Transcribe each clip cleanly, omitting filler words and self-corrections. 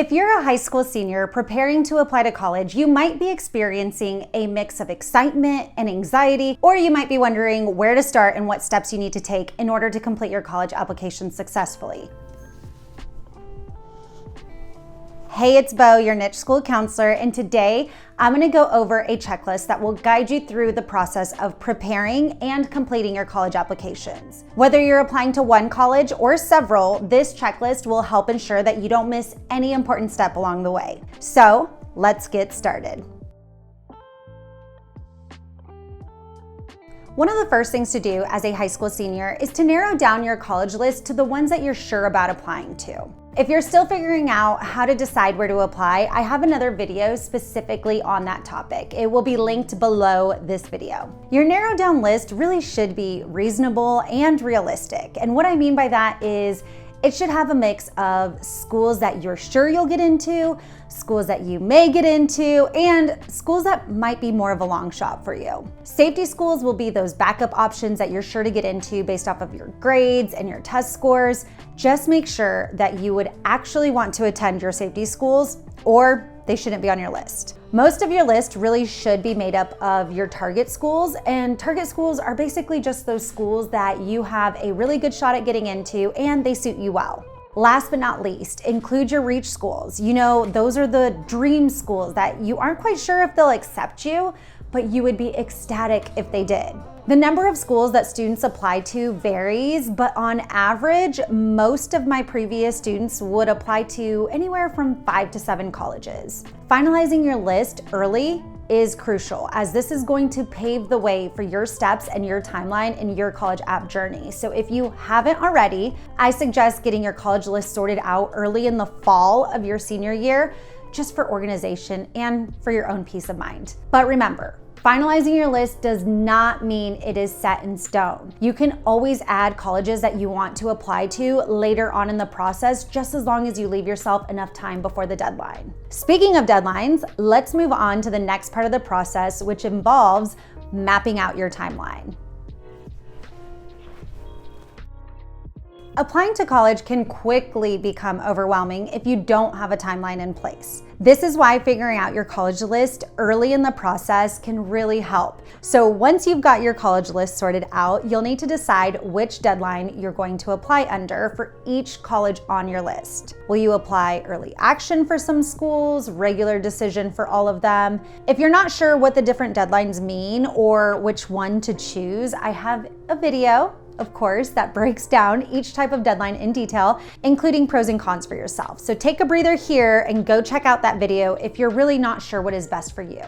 If you're a high school senior preparing to apply to college, you might be experiencing a mix of excitement and anxiety, or you might be wondering where to start and what steps you need to take in order to complete your college application successfully. Hey, it's Bo, your niche school counselor, and today I'm going to go over a checklist that will guide you through the process of preparing and completing your college applications. Whether you're applying to one college or several, this checklist will help ensure that you don't miss any important step along the way. So let's get started. One of the first things to do as a high school senior is to narrow down your college list to the ones that you're sure about applying to. If you're still figuring out how to decide where to apply, I have another video specifically on that topic. It will be linked below this video. Your narrowed down list really should be reasonable and realistic. And what I mean by that is it should have a mix of schools that you're sure you'll get into, schools that you may get into, and schools that might be more of a long shot for you. Safety schools will be those backup options that you're sure to get into based off of your grades and your test scores. Just make sure that you would actually want to attend your safety schools, or they shouldn't be on your list. Most of your list really should be made up of your target schools, and target schools are basically just those schools that you have a really good shot at getting into and they suit you well. Last but not least, include your reach schools. You know, those are the dream schools that you aren't quite sure if they'll accept you, but you would be ecstatic if they did. The number of schools that students apply to varies, but on average, most of my previous students would apply to anywhere from 5 to 7 colleges. Finalizing your list early is crucial, as this is going to pave the way for your steps and your timeline in your college app journey. So if you haven't already, I suggest getting your college list sorted out early in the fall of your senior year, just for organization and for your own peace of mind. But remember, finalizing your list does not mean it is set in stone. You can always add colleges that you want to apply to later on in the process, just as long as you leave yourself enough time before the deadline. Speaking of deadlines, let's move on to the next part of the process, which involves mapping out your timeline. Applying to college can quickly become overwhelming if you don't have a timeline in place. This is why figuring out your college list early in the process can really help. So once you've got your college list sorted out, you'll need to decide which deadline you're going to apply under for each college on your list. Will you apply early action for some schools, regular decision for all of them? If you're not sure what the different deadlines mean or which one to choose, I have a video, of course, that breaks down each type of deadline in detail, including pros and cons for yourself. So take a breather here and go check out that video if you're really not sure what is best for you.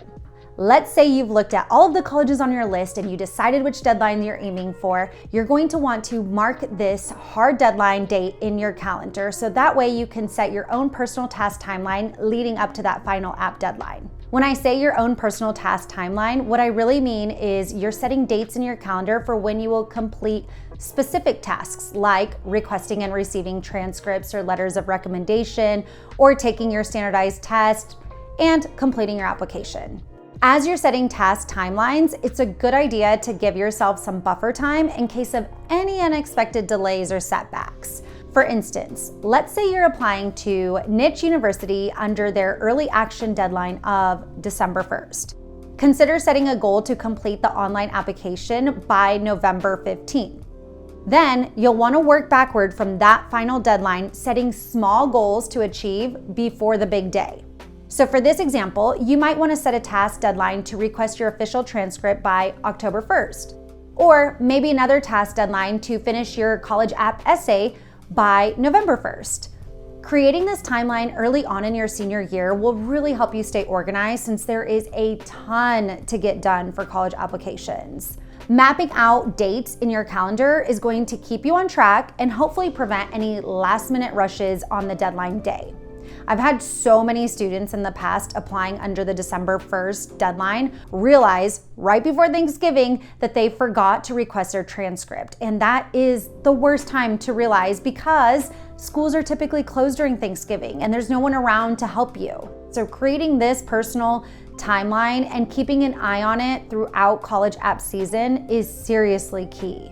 Let's say you've looked at all of the colleges on your list and you decided which deadline you're aiming for. You're going to want to mark this hard deadline date in your calendar, so that way you can set your own personal task timeline leading up to that final app deadline. When I say your own personal task timeline, what I really mean is you're setting dates in your calendar for when you will complete specific tasks like requesting and receiving transcripts or letters of recommendation, or taking your standardized test and completing your application. As you're setting task timelines, it's a good idea to give yourself some buffer time in case of any unexpected delays or setbacks. For instance, let's say you're applying to niche university under their early action deadline of December 1st. Consider setting a goal to complete the online application by November 15th. Then you'll want to work backward from that final deadline, setting small goals to achieve before the big day. So for this example, you might want to set a task deadline to request your official transcript by October 1st, or maybe another task deadline to finish your college app essay by November 1st. Creating this timeline early on in your senior year will really help you stay organized, since there is a ton to get done for college applications. Mapping out dates in your calendar is going to keep you on track and hopefully prevent any last-minute rushes on the deadline day. I've had so many students in the past applying under the December 1st deadline realize right before Thanksgiving that they forgot to request their transcript. And that is the worst time to realize, because schools are typically closed during Thanksgiving and there's no one around to help you. So creating this personal timeline and keeping an eye on it throughout college app season is seriously key.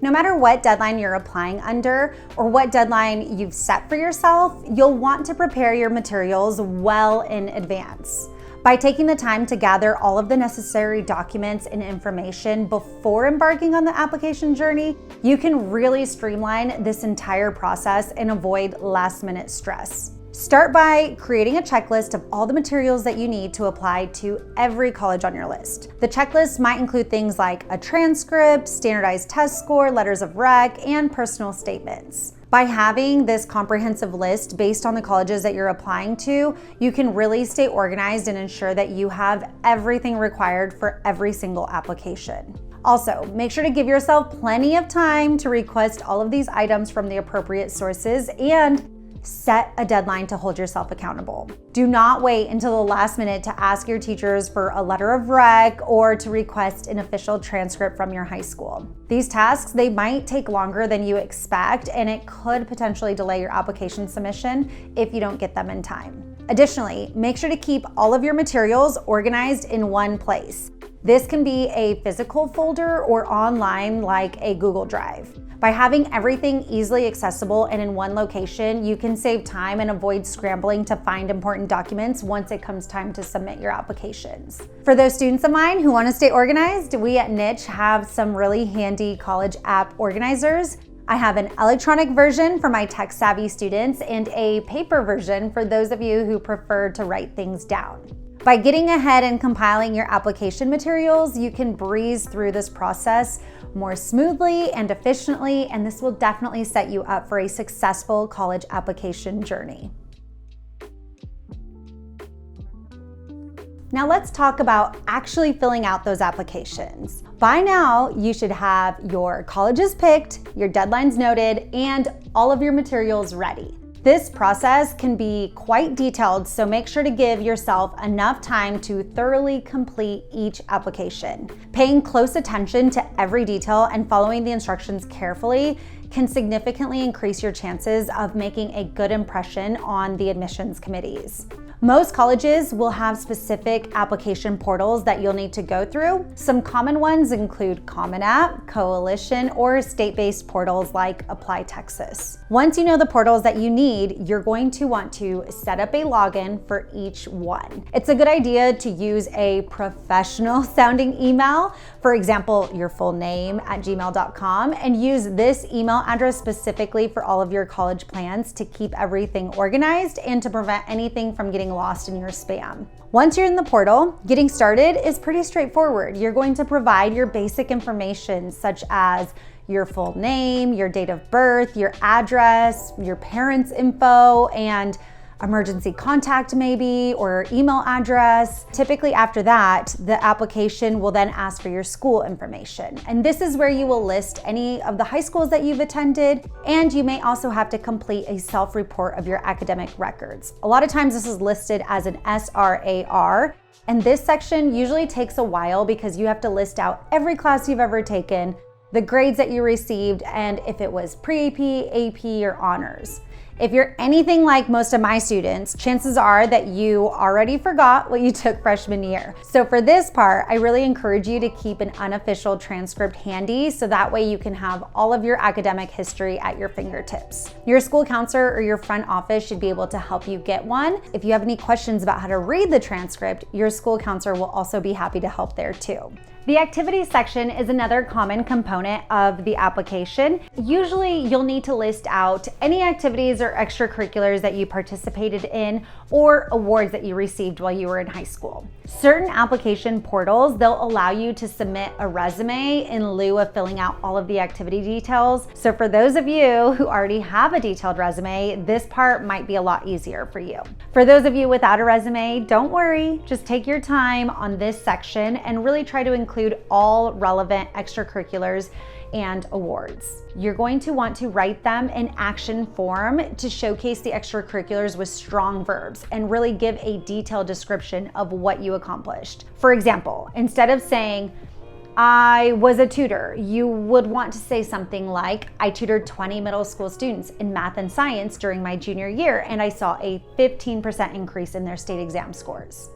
No matter what deadline you're applying under or what deadline you've set for yourself, you'll want to prepare your materials well in advance. By taking the time to gather all of the necessary documents and information before embarking on the application journey, you can really streamline this entire process and avoid last-minute stress. Start by creating a checklist of all the materials that you need to apply to every college on your list. The checklist might include things like a transcript, standardized test score, letters of rec, and personal statements. By having this comprehensive list based on the colleges that you're applying to, you can really stay organized and ensure that you have everything required for every single application. Also, make sure to give yourself plenty of time to request all of these items from the appropriate sources and set a deadline to hold yourself accountable. Do not wait until the last minute to ask your teachers for a letter of rec or to request an official transcript from your high school. These tasks, they might take longer than you expect, and it could potentially delay your application submission if you don't get them in time. Additionally, make sure to keep all of your materials organized in one place. This can be a physical folder or online like a Google Drive. By having everything easily accessible and in one location, you can save time and avoid scrambling to find important documents once it comes time to submit your applications. For those students of mine who want to stay organized, we at Niche have some really handy college app organizers. I have an electronic version for my tech-savvy students and a paper version for those of you who prefer to write things down. By getting ahead and compiling your application materials, you can breeze through this process more smoothly and efficiently, and this will definitely set you up for a successful college application journey. Now let's talk about actually filling out those applications. By now, you should have your colleges picked, your deadlines noted, and all of your materials ready. This process can be quite detailed, so make sure to give yourself enough time to thoroughly complete each application. Paying close attention to every detail and following the instructions carefully can significantly increase your chances of making a good impression on the admissions committees. Most colleges will have specific application portals that you'll need to go through. Some common ones include Common App, Coalition, or state-based portals like Apply Texas. Once you know the portals that you need, you're going to want to set up a login for each one. It's a good idea to use a professional sounding email, for example, your full name at gmail.com, and use this email address specifically for all of your college plans to keep everything organized and to prevent anything from getting lost in your spam. Once you're in the portal, getting started is pretty straightforward. You're going to provide your basic information such as your full name, your date of birth, your address, your parents' info, and emergency contact maybe, or email address. Typically after that, the application will then ask for your school information. And this is where you will list any of the high schools that you've attended, and you may also have to complete a self-report of your academic records. A lot of times this is listed as an SRAR, and this section usually takes a while because you have to list out every class you've ever taken, the grades that you received, and if it was pre-AP, AP, or honors. If you're anything like most of my students, chances are that you already forgot what you took freshman year. So for this part, I really encourage you to keep an unofficial transcript handy so that way you can have all of your academic history at your fingertips. Your school counselor or your front office should be able to help you get one. If you have any questions about how to read the transcript, your school counselor will also be happy to help there too. The activities section is another common component of the application. Usually you'll need to list out any activities or extracurriculars that you participated in or awards that you received while you were in high school. Certain application portals, they'll allow you to submit a resume in lieu of filling out all of the activity details. So for those of you who already have a detailed resume, this part might be a lot easier for you. For those of you without a resume, don't worry, just take your time on this section and really try to include all relevant extracurriculars and awards. You're going to want to write them in action form to showcase the extracurriculars with strong verbs and really give a detailed description of what you accomplished. For example, instead of saying, I was a tutor, you would want to say something like, I tutored 20 middle school students in math and science during my junior year, and I saw a 15% increase in their state exam scores.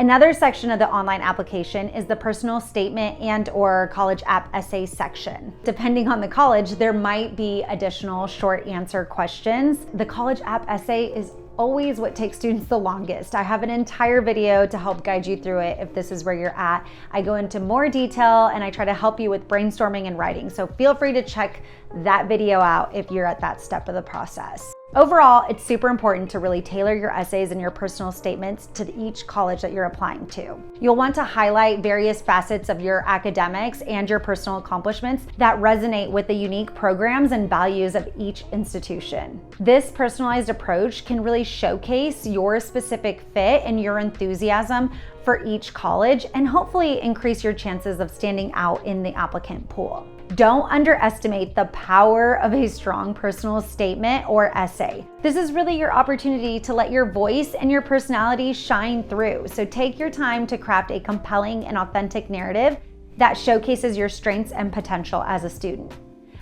Another section of the online application is the personal statement and/or college app essay section. Depending on the college, there might be additional short answer questions. The college app essay is always what takes students the longest. I have an entire video to help guide you through it if this is where you're at. I go into more detail and I try to help you with brainstorming and writing, so feel free to check that video out if you're at that step of the process. Overall, it's super important to really tailor your essays and your personal statements to each college that you're applying to. You'll want to highlight various facets of your academics and your personal accomplishments that resonate with the unique programs and values of each institution. This personalized approach can really showcase your specific fit and your enthusiasm for each college and hopefully increase your chances of standing out in the applicant pool. Don't underestimate the power of a strong personal statement or essay. This is really your opportunity to let your voice and your personality shine through. So take your time to craft a compelling and authentic narrative that showcases your strengths and potential as a student.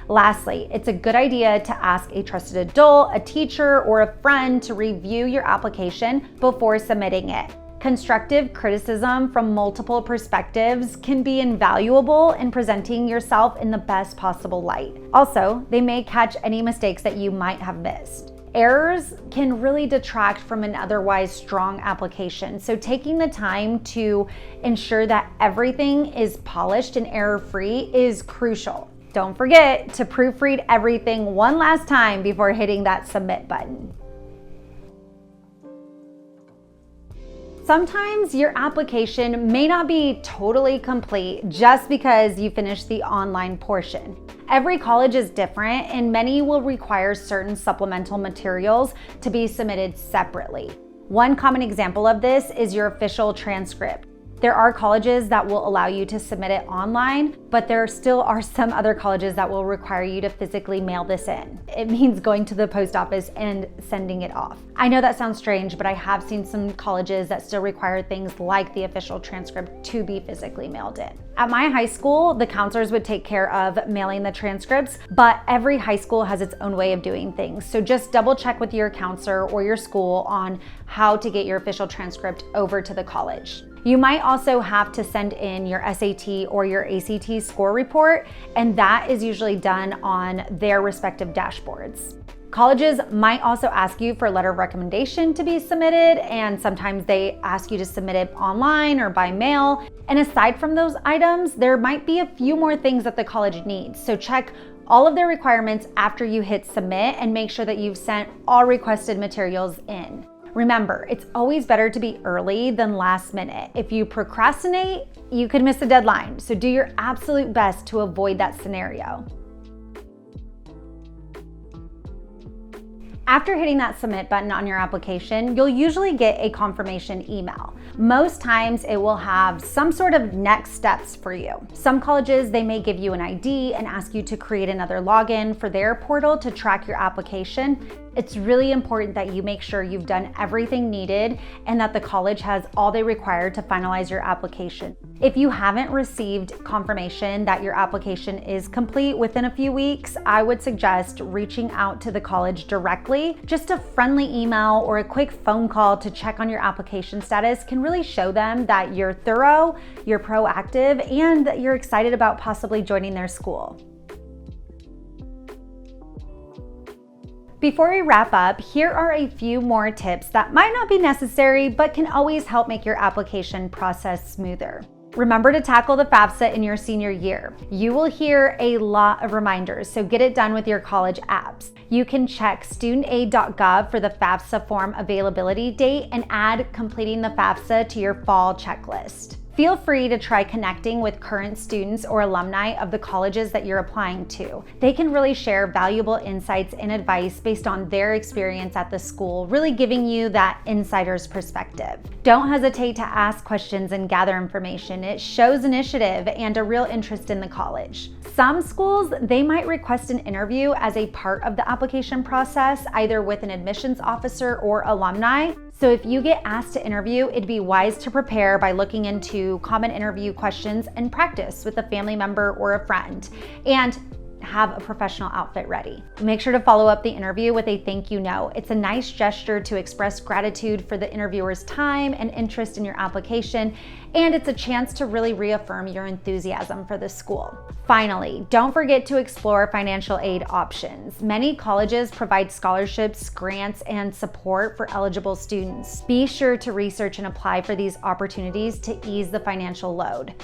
Lastly, it's a good idea to ask a trusted adult, a teacher, or a friend to review your application before submitting it. Constructive criticism from multiple perspectives can be invaluable in presenting yourself in the best possible light. Also, they may catch any mistakes that you might have missed. Errors can really detract from an otherwise strong application, so taking the time to ensure that everything is polished and error-free is crucial. Don't forget to proofread everything one last time before hitting that submit button. Sometimes your application may not be totally complete just because you finished the online portion. Every college is different and many will require certain supplemental materials to be submitted separately. One common example of this is your official transcript. There are colleges that will allow you to submit it online, but there still are some other colleges that will require you to physically mail this in. It means going to the post office and sending it off. I know that sounds strange, but I have seen some colleges that still require things like the official transcript to be physically mailed in. At my high school, the counselors would take care of mailing the transcripts, but every high school has its own way of doing things. So just double check with your counselor or your school on how to get your official transcript over to the college. You might also have to send in your SAT or your ACT score report, and that is usually done on their respective dashboards. Colleges might also ask you for a letter of recommendation to be submitted, and sometimes they ask you to submit it online or by mail. And aside from those items, there might be a few more things that the college needs. So check all of their requirements after you hit submit and make sure that you've sent all requested materials in. Remember, it's always better to be early than last minute. If you procrastinate, you could miss the deadline. So do your absolute best to avoid that scenario. After hitting that submit button on your application, you'll usually get a confirmation email. Most times it will have some sort of next steps for you. Some colleges, they may give you an ID and ask you to create another login for their portal to track your application. It's really important that you make sure you've done everything needed and that the college has all they require to finalize your application. If you haven't received confirmation that your application is complete within a few weeks, I would suggest reaching out to the college directly. Just a friendly email or a quick phone call to check on your application status can really show them that you're thorough, you're proactive, and that you're excited about possibly joining their school. Before we wrap up, here are a few more tips that might not be necessary, but can always help make your application process smoother. Remember to tackle the FAFSA in your senior year. You will hear a lot of reminders, so get it done with your college apps. You can check studentaid.gov for the FAFSA form availability date and add completing the FAFSA to your fall checklist. Feel free to try connecting with current students or alumni of the colleges that you're applying to. They can really share valuable insights and advice based on their experience at the school, really giving you that insider's perspective. Don't hesitate to ask questions and gather information. It shows initiative and a real interest in the college. Some schools, they might request an interview as a part of the application process, either with an admissions officer or alumni. So if you get asked to interview, it'd be wise to prepare by looking into common interview questions and practice with a family member or a friend. And have a professional outfit ready. Make sure to follow up the interview with a thank you note. It's a nice gesture to express gratitude for the interviewer's time and interest in your application, and it's a chance to really reaffirm your enthusiasm for the school. Finally, don't forget to explore financial aid options. Many colleges provide scholarships, grants, and support for eligible students. Be sure to research and apply for these opportunities to ease the financial load.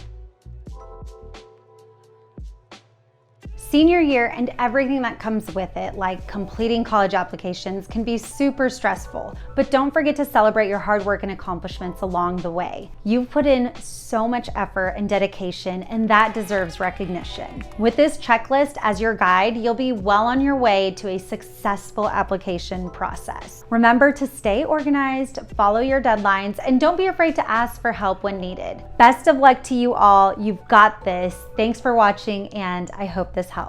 Senior year and everything that comes with it, like completing college applications, can be super stressful, but don't forget to celebrate your hard work and accomplishments along the way. You've put in so much effort and dedication, and that deserves recognition. With this checklist as your guide, you'll be well on your way to a successful application process. Remember to stay organized, follow your deadlines, and don't be afraid to ask for help when needed. Best of luck to you all. You've got this. Thanks for watching, and I hope this helped.